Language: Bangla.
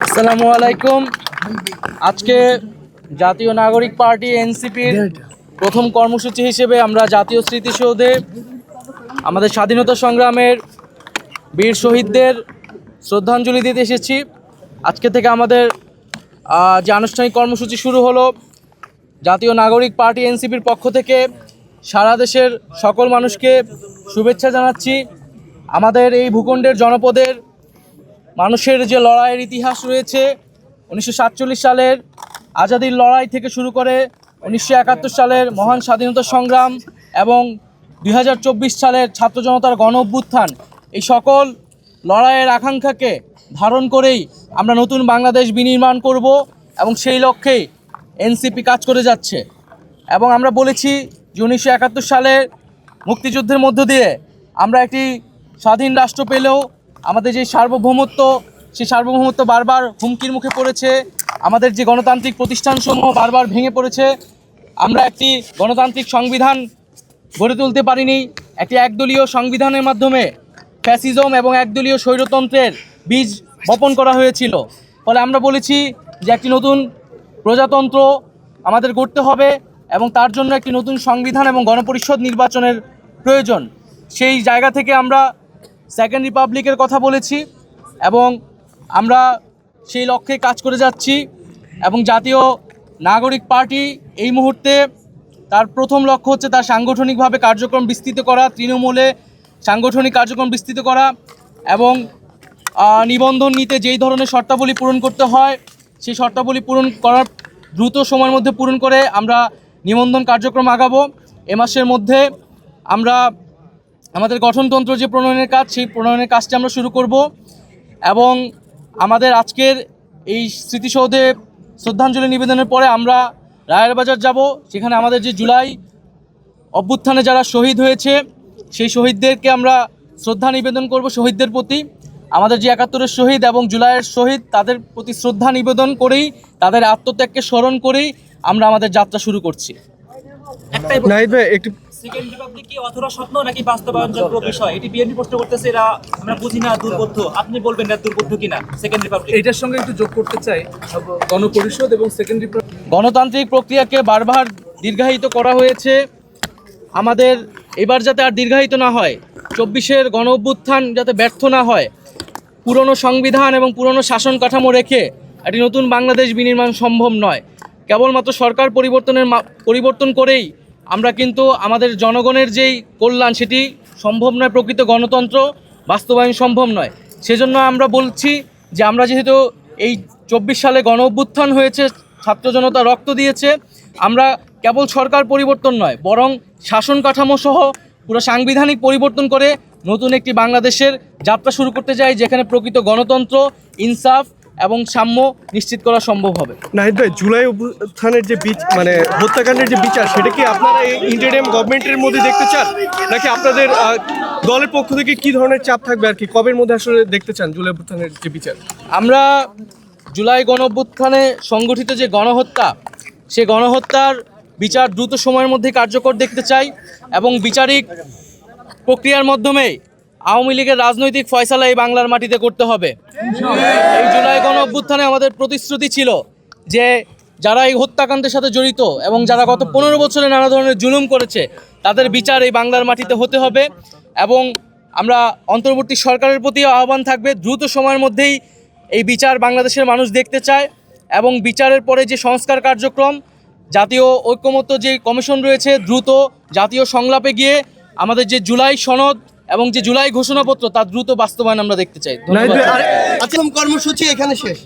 আসসালামু আলাইকুম। আজকে জাতীয় নাগরিক পার্টি এনসিপির প্রথম কর্মসূচি হিসেবে আমরা জাতীয় স্মৃতিসৌধে আমাদের স্বাধীনতা সংগ্রামের বীর শহীদদের শ্রদ্ধাঞ্জলি দিতে এসেছি। আজকে থেকে আমাদের যে আনুষ্ঠানিক কর্মসূচি শুরু হলো, জাতীয় নাগরিক পার্টি এনসিপির পক্ষ থেকে সারা দেশের সকল মানুষকে শুভেচ্ছা জানাচ্ছি। আমাদের এই ভূখণ্ডের জনপদের মানুষের যে লড়াইয়ের ইতিহাস রয়েছে, 1947 সালের আজাদির লড়াই থেকে শুরু করে 1971 সালের মহান স্বাধীনতা সংগ্রাম এবং 2024 সালের ছাত্র জনতার গণ অভ্যুত্থান, এই সকল লড়াইয়ের আকাঙ্ক্ষাকে ধারণ করেই আমরা নতুন বাংলাদেশ বিনির্মাণ করব এবং সেই লক্ষ্যেই এনসিপি কাজ করে যাচ্ছে। এবং আমরা বলেছি যে 1971 সালের মুক্তিযুদ্ধের মধ্য দিয়ে আমরা একটি স্বাধীন রাষ্ট্র পেলেও আমাদের যে সার্বভৌমত্ব, সেই সার্বভৌমত্ব বারবার হুমকির মুখে পড়েছে। আমাদের যে গণতান্ত্রিক প্রতিষ্ঠানসমূহ বারবার ভেঙে পড়েছে। আমরা একটি গণতান্ত্রিক সংবিধান গড়ে তুলতে পারিনি। একটি একদলীয় সংবিধানের মাধ্যমে ফ্যাসিজম এবং একদলীয় স্বৈরতন্ত্রের বীজ বপন করা হয়েছিল। ফলে আমরা বলেছি যে একটি নতুন প্রজাতন্ত্র আমাদের গড়তে হবে এবং তার জন্য একটি নতুন সংবিধান এবং গণপরিষদ নির্বাচনের প্রয়োজন। সেই জায়গা থেকে আমরা সেকেন্ড রিপাবলিকের কথা বলেছি এবং আমরা সেই লক্ষ্যে কাজ করে যাচ্ছি। এবং জাতীয় নাগরিক পার্টি এই মুহূর্তে তার প্রথম লক্ষ্য হচ্ছে তার সাংগঠনিকভাবে কার্যক্রম বিস্তৃত করা, তৃণমূলে সাংগঠনিক কার্যক্রম বিস্তৃত করা এবং নিবন্ধন নিতে যেই ধরনের শর্তাবলী পূরণ করতে হয় সেই শর্তাবলী পূরণ করার দ্রুত সময়ের মধ্যে পূরণ করে আমরা নিবন্ধন কার্যক্রম আগাবো। এ মাসের মধ্যে আমরা আমাদের গঠনতন্ত্র যে প্রণয়নের কাজ, সেই প্রণয়নের কাজটি আমরা শুরু করব এবং আমাদের আজকের এই স্মৃতিসৌধে শ্রদ্ধাঞ্জলি নিবেদনের পরে আমরা রায়ের বাজার যাব। সেখানে আমাদের যে জুলাই অভ্যুত্থানে যারা শহীদ হয়েছে সেই শহীদদেরকে আমরা শ্রদ্ধা নিবেদন করব। শহীদদের প্রতি আমাদের যে 71-এর শহীদ এবং জুলাইয়ের শহীদ, তাদের প্রতি শ্রদ্ধা নিবেদন করেই, তাদের আত্মত্যাগকে স্মরণ করেই আমরা আমাদের যাত্রা শুরু করছি। নাহিদ ভাই, একটু সেকেন্ড রিপাবলিক কি অথবা স্বপ্ন নাকি বাস্তবায়নযোগ্য বিষয়? এটি বিএনপি প্রশ্ন করতেছে, এরা আমরা বুঝি না, দুর্বোধ্য। আপনি বলবেন না দুর্বোধ্য কিনা সেকেন্ড রিপাবলিক? এটার সঙ্গে একটু যোগ করতে চাই, গণপরিষদ এবং সেকেন্ড রিপাবলিক গণতান্ত্রিক প্রক্রিয়াকে বারবার দীর্ঘায়িত করা হয়েছে। আমাদের এবার যাতে আর দীর্ঘায়িত না হয়, 24-এর গণ অভ্যুত্থান যাতে ব্যর্থ না হয়, পুরনো সংবিধান এবং পুরনো শাসন কাঠামো রেখে একটি নতুন বাংলাদেশ বিনির্মাণ সম্ভব নয়। কেবলমাত্র সরকার পরিবর্তন করেই আমরা কিন্তু আমাদের জনগণের যেই কল্যাণ সেটি সম্ভব নয়, প্রকৃত গণতন্ত্র বাস্তবায়ন সম্ভব নয়। সেজন্য আমরা বলছি যে আমরা যেহেতু এই 24 সালে গণ অভ্যুত্থান হয়েছে, ছাত্র জনতা রক্ত দিয়েছে, আমরা কেবল সরকার পরিবর্তন নয় বরং শাসন কাঠামো সহ পুরো সাংবিধানিক পরিবর্তন করে নতুন একটি বাংলাদেশের যাত্রা শুরু করতে চাই, যেখানে প্রকৃত গণতন্ত্র, ইনসাফ এবং সাম্য নিশ্চিত করা সম্ভব হবে। নাহিদ ভাই, জুলাই অভ্যুত্থানের যে হত্যাকাণ্ডের যে বিচার, সেটা কি আপনারা এই ইন্টারিম গভর্নমেন্টের মধ্যে দেখতে চান, নাকি আপনাদের দলের পক্ষ থেকে কি ধরনের চাপ থাকবে আর কি, কবের মধ্যে আসলে দেখতে চান জুলাই অভ্যুত্থানের যে বিচার? আমরা জুলাই গণ অভ্যুত্থানে সংগঠিত যে গণহত্যা, সেই গণহত্যার বিচার দ্রুত সময়ের মধ্যে কার্যকর দেখতে চাই এবং বিচারিক প্রক্রিয়ার মাধ্যমে আওয়ামী লীগের রাজনৈতিক ফয়সালা এই বাংলার মাটিতে করতে হবে। এই জুলাই গণ অভ্যুত্থানে আমাদের প্রতিশ্রুতি ছিল যে যারা এই হত্যাকাণ্ডের সাথে জড়িত এবং যারা গত 15 বছরে নানা ধরনের জুলুম করেছে, তাদের বিচার এই বাংলার মাটিতে হতে হবে। এবং আমরা অন্তর্বর্তী সরকারের প্রতি আহ্বান থাকবে, দ্রুত সময়ের মধ্যেই এই বিচার বাংলাদেশের মানুষ দেখতে চায় এবং বিচারের পরে যে সংস্কার কার্যক্রম, জাতীয় ঐক্যমত্য যে কমিশন রয়েছে, দ্রুত জাতীয় সংলাপে গিয়ে আমাদের যে জুলাই সনদ এবং যে জুলাই ঘোষণাপত্র, তার দ্রুত বাস্তবায়ন আমরা দেখতে চাই। নাহিদ ভাই, কর্মসূচি এখানে শেষ।